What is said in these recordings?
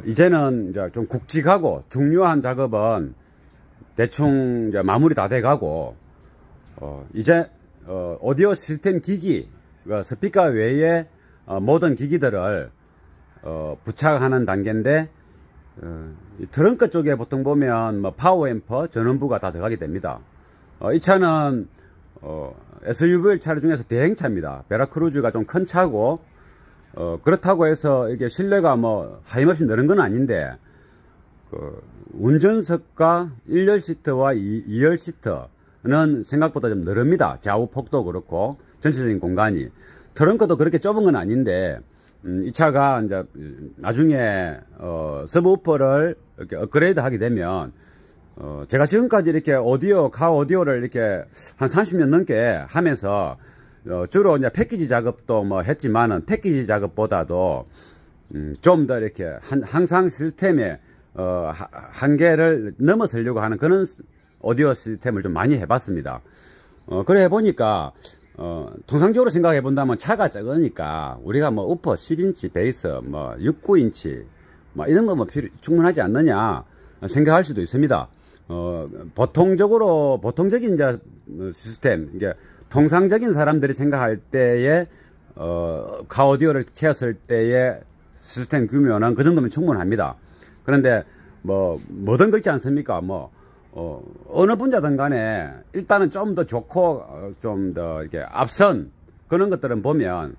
이제는 이제 좀 굵직하고 중요한 작업은 대충 이제 마무리 다 돼가고, 이제, 오디오 시스템 기기, 스피커 외에 모든 기기들을, 부착하는 단계인데, 이 트렁크 쪽에 보통 보면 뭐 파워 앰퍼 전원부가 다 들어가게 됩니다. 이 차는, SUV 차량 중에서 대행차입니다. 베라크루즈가 좀 큰 차고, 그렇다고 해서 이게 실내가 뭐 하임없이 늘은 건 아닌데, 운전석과 1열 시트와 2열 시트는 생각보다 좀 넓습니다. 좌우 폭도 그렇고, 전체적인 공간이. 트렁크도 그렇게 좁은 건 아닌데, 이 차가 이제 나중에, 서브우퍼를 이렇게 업그레이드 하게 되면, 제가 지금까지 이렇게 카 오디오를 이렇게 한 30년 넘게 하면서, 주로 이제 패키지 작업도 뭐 했지만은 패키지 작업보다도, 좀 더 이렇게 항상 시스템에, 한계를 넘어서려고 하는 그런 오디오 시스템을 좀 많이 해봤습니다. 그래 해보니까, 통상적으로 생각해 본다면 차가 작으니까 우리가 뭐 우퍼 10인치 베이스, 뭐 6, 9인치, 뭐 이런 거 뭐 충분하지 않느냐 생각할 수도 있습니다. 보통적인 이제 시스템, 이게 통상적인 사람들이 생각할 때에, 카오디오를 켰을 때의 시스템 규모는 그 정도면 충분합니다. 그런데, 뭐든 그렇지 않습니까? 어느 분야든 간에 일단은 좀 더 좋고, 좀 더 이렇게 앞선 그런 것들은 보면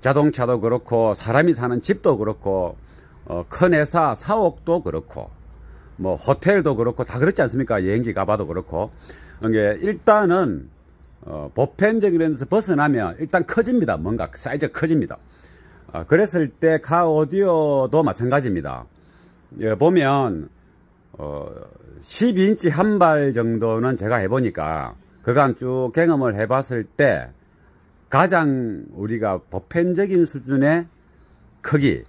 자동차도 그렇고, 사람이 사는 집도 그렇고, 큰 회사, 사옥도 그렇고, 뭐, 호텔도 그렇고, 다 그렇지 않습니까? 여행지 가봐도 그렇고. 이게 일단은, 보편적인 면에서 벗어나면 일단 커집니다. 뭔가 사이즈가 커집니다. 그랬을 때 카 오디오도 마찬가지입니다. 예, 보면 12인치 한 발 정도는 제가 해보니까 그간 쭉 경험을 해봤을 때 가장 우리가 보편적인 수준의 크기,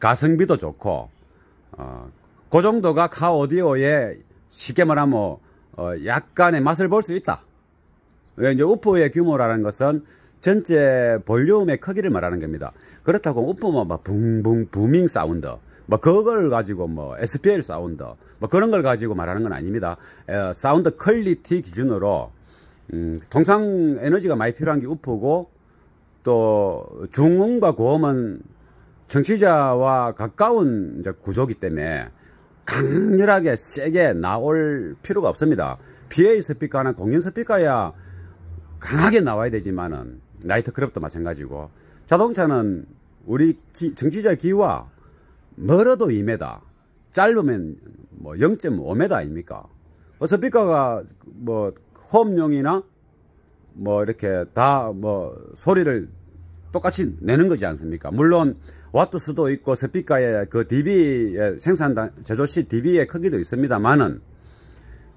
가성비도 좋고, 그 정도가 카 오디오의 쉽게 말하면 약간의 맛을 볼 수 있다. 이제 우퍼의 규모라는 것은 전체 볼륨의 크기를 말하는 겁니다. 그렇다고 우퍼만 막 붕붕 부밍 사운드, 뭐 그걸 가지고 뭐 SPL 사운드, 뭐 그런 걸 가지고 말하는 건 아닙니다. 사운드 퀄리티 기준으로 통상 에너지가 많이 필요한 게 우퍼고, 또 중음과 고음은 청취자와 가까운 이제 구조기 때문에 강렬하게 세게 나올 필요가 없습니다. PA 스피커나 공연 스피커야 강하게 나와야 되지만은, 나이트클럽도 마찬가지고, 자동차는 우리 청취자 귀와 멀어도 2m, 짧으면 뭐 0.5m 아닙니까? 스피커가 뭐 홈용이나 뭐 이렇게 다 뭐 소리를 똑같이 내는 거지 않습니까? 물론 와트 수도 있고 스피커의 그 dB의 제조 시 dB의 크기도 있습니다만은,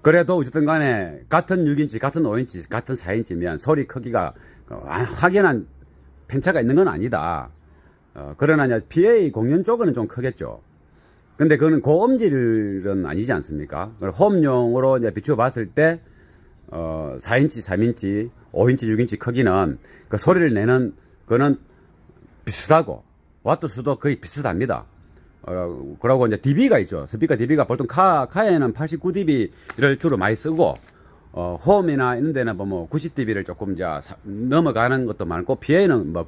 그래도 어쨌든 간에 같은 6인치, 같은 5인치, 같은 4인치면 소리 크기가 확연한 편차가 있는 건 아니다. 그러나 이제 PA 공연 쪽은 좀 크겠죠. 근데 그거는 고음질은 아니지 않습니까? 홈용으로 이제 비추어 봤을 때, 4인치, 3인치, 5인치, 6인치 크기는 그 소리를 내는 거는 비슷하고, 와트 수도 거의 비슷합니다. 그러고 이제 dB가 있죠. 스피커 dB가 보통 카에는 89dB를 주로 많이 쓰고, 홈이나 이런 데는 뭐 90dB를 조금 이제 넘어가는 것도 많고, PA는 뭐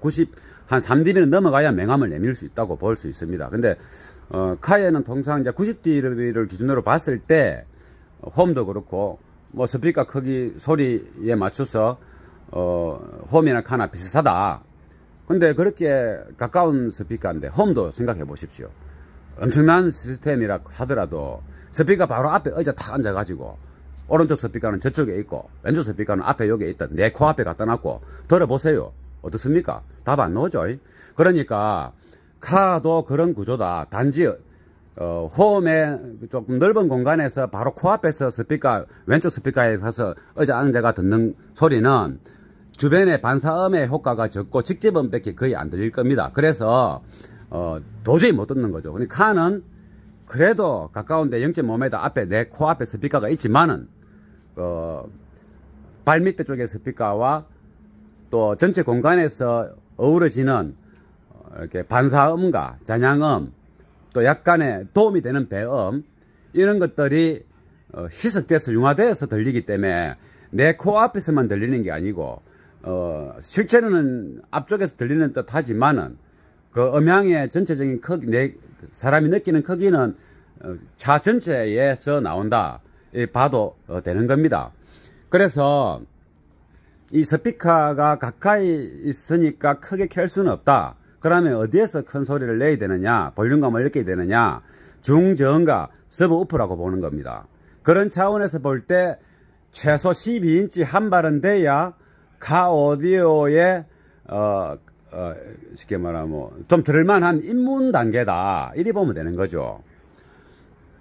한 3dB는 넘어가야 맹함을 내밀 수 있다고 볼 수 있습니다. 근데, 카에는 통상 이제 90dB를 기준으로 봤을 때, 홈도 그렇고, 뭐 스피커 크기, 소리에 맞춰서, 홈이나 카나 비슷하다. 근데 그렇게 가까운 스피커인데, 홈도 생각해 보십시오. 엄청난 시스템이라 하더라도 스피커 바로 앞에 의자 탁 앉아가지고, 오른쪽 스피커는 저쪽에 있고 왼쪽 스피커는 앞에 여기에 있다. 내 코 앞에 갖다 놨고 들어보세요. 어떻습니까? 답 안 나오죠? 그러니까 카도 그런 구조다. 단지 홈에 조금 넓은 공간에서 바로 코앞에서 스피커, 왼쪽 스피커에 가서 의자 앉아가 듣는 소리는 주변의 반사음의 효과가 적고 직접음밖에 거의 안 들릴 겁니다. 그래서 도저히 못 듣는 거죠. 근데 카는 그래도 가까운데 0.5m 앞에 내 코앞에 스피커가 있지만은 발밑에 쪽의 스피커와 또 전체 공간에서 어우러지는 이렇게 반사음과 잔향음, 또 약간의 도움이 되는 배음, 이런 것들이 희석돼서 융화되어서 들리기 때문에 내 코앞에서만 들리는 게 아니고 실제로는 앞쪽에서 들리는 듯 하지만은 그 음향의 전체적인 크기, 사람이 느끼는 크기는 차 전체에서 나온다 봐도 되는 겁니다. 그래서 이 스피커가 가까이 있으니까 크게 켤 수는 없다. 그러면 어디에서 큰 소리를 내야 되느냐, 볼륨감을 느껴야 되느냐, 중저음과 서브우프라고 보는 겁니다. 그런 차원에서 볼 때 최소 12인치 한발은 돼야 카 오디오의 쉽게 말하면 좀 들을만한 입문 단계다, 이리 보면 되는 거죠.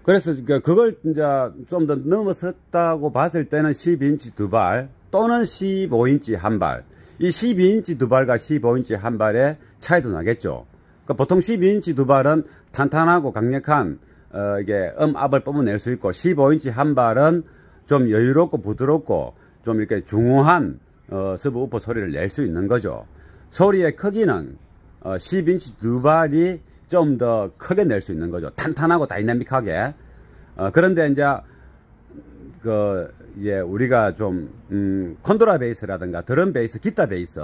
그래서 그걸 이제 좀 더 넘어섰다고 봤을 때는 12인치 두 발 또는 15인치 한 발, 이 12인치 두 발과 15인치 한 발의 차이도 나겠죠. 그러니까 보통 12인치 두 발은 탄탄하고 강력한 이게 압을 뿜어낼 수 있고, 15인치 한 발은 좀 여유롭고 부드럽고 좀 이렇게 중후한 서브우퍼 소리를 낼 수 있는 거죠. 소리의 크기는 10인치 두 발이 좀 더 크게 낼 수 있는 거죠. 탄탄하고 다이나믹하게. 그런데 이제 우리가 좀 콘드라 베이스라든가 드럼 베이스, 기타 베이스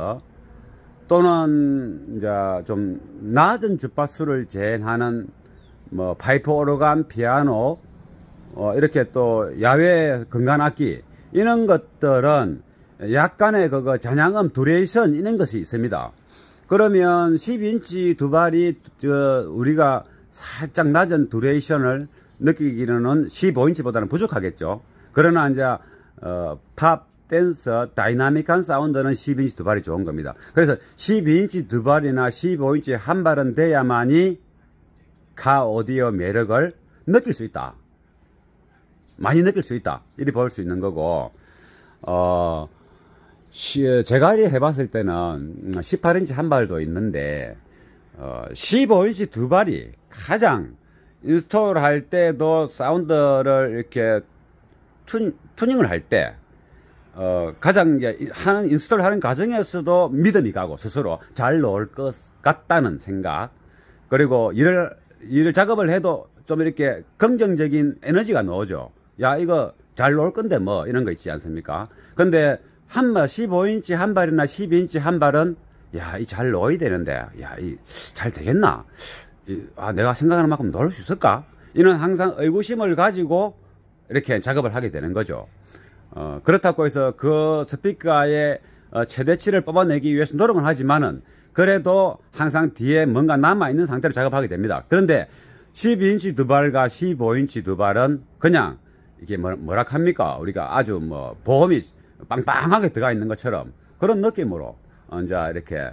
또는 이제 좀 낮은 주파수를 제한하는 뭐 파이프 오르간, 피아노, 이렇게 또 야외 건반악기, 이런 것들은 약간의 잔향음 듀레이션 이런 것이 있습니다. 그러면 12인치 두 발이 우리가 살짝 낮은 듀레이션을 느끼기는 15인치보다는 부족하겠죠. 그러나 이제 팝, 댄스, 다이나믹한 사운드는 12인치 두 발이 좋은 겁니다. 그래서 12인치 두 발이나 15인치 한 발은 돼야만이 카 오디오 매력을 느낄 수 있다. 많이 느낄 수 있다. 이리 볼 수 있는 거고, 제가 이리 해봤을 때는 18인치 한 발도 있는데 15인치 두 발이 가장 인스톨 할 때도 사운드를 이렇게 튜닝을 할 때 가장 인스톨 하는 과정에서도 믿음이 가고, 스스로 잘 나올 것 같다는 생각, 그리고 일을 작업을 해도 좀 이렇게 긍정적인 에너지가 나오죠. 야, 이거 잘 나올 건데 뭐, 이런 거 있지 않습니까? 근데 15인치 한 발이나 12인치 한 발은, 야, 이 잘 나와야 되는데, 야, 이 잘 되겠나? 내가 생각하는 만큼 나올 수 있을까? 이는 항상 의구심을 가지고 이렇게 작업을 하게 되는 거죠. 그렇다고 해서 그 스피커의 최대치를 뽑아내기 위해서 노력은 하지만은, 그래도 항상 뒤에 뭔가 남아있는 상태로 작업하게 됩니다. 그런데 12인치 두 발과 15인치 두 발은 그냥 이게 뭐라 합니까? 우리가 아주 뭐 보험이 빵빵하게 들어가 있는 것처럼 그런 느낌으로 이제 이렇게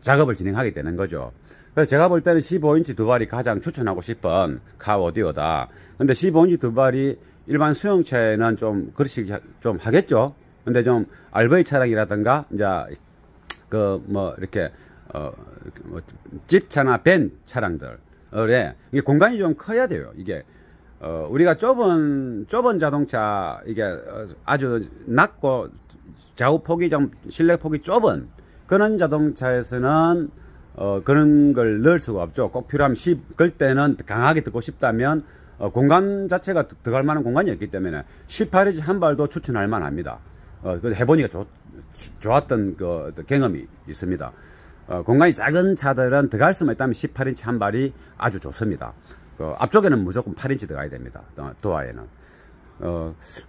작업을 진행하게 되는 거죠. 그래서 제가 볼 때는 15인치 두 발이 가장 추천하고 싶은 카 오디오다. 근데 15인치 두 발이 일반 수용차에는 좀 그렇게 좀 하겠죠. 근데 좀 RV 차량이라든가 이제 이렇게 집차나 밴 차량들에 이게 공간이 좀 커야 돼요. 이게 우리가 좁은 자동차, 이게 아주 낮고 좌우 폭이 좀 실내 폭이 좁은 그런 자동차에서는 그런 걸 넣을 수가 없죠. 꼭 필요하면 그럴 때는 강하게 듣고 싶다면 공간 자체가 들어갈 만한 공간이 없기 때문에 18인치 한 발도 추천할 만합니다. 해보니까 좋았던 경험이 있습니다. 공간이 작은 차들은 들어갈 수만 있다면 18인치 한 발이 아주 좋습니다. 앞쪽에는 무조건 8인치 들어가야 됩니다. 도어에는.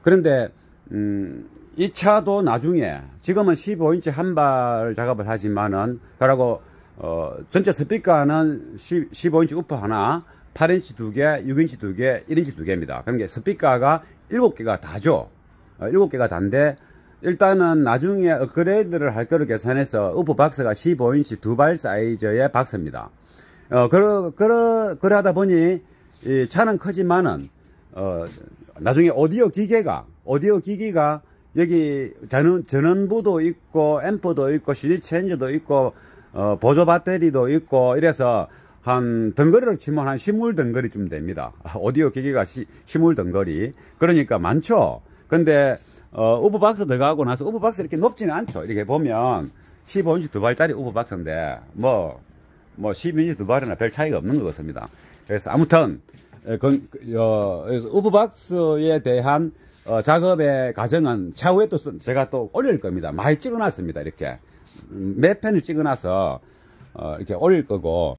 그런데 이 차도 나중에, 지금은 15인치 한 발 작업을 하지만은, 그러고 전체 스피커는 15인치 우퍼 하나, 8인치 두 개, 6인치 두 개, 1인치 두 개입니다. 그러니까 스피커가 7개가 다죠. 7개가 다인데, 일단은 나중에 업그레이드를 할 거를 계산해서 우퍼 박스가 15인치 두 발 사이즈의 박스입니다. 그러다 보니 이 차는 크지만은 나중에 오디오 기기가 여기 전원부도 있고 앰프도 있고 CD 체인저도 있고 보조 배터리도 있고, 이래서 한 덩거리로 치면 한 시물 덩거리쯤 됩니다. 오디오 기기가 시물 덩거리. 그러니까 많죠. 근데 우퍼박스 들어가고 나서 우퍼박스 이렇게 높지는 않죠. 이렇게 보면 15인치 두 발짜리 우퍼박스인데 뭐 12인치 두 발이나 별 차이가 없는 것 같습니다. 그래서 아무튼 우브박스에 대한 작업의 과정은 차후에 또 제가 또 올릴 겁니다. 많이 찍어놨습니다. 이렇게 몇 편을 찍어놔서 이렇게 올릴 거고.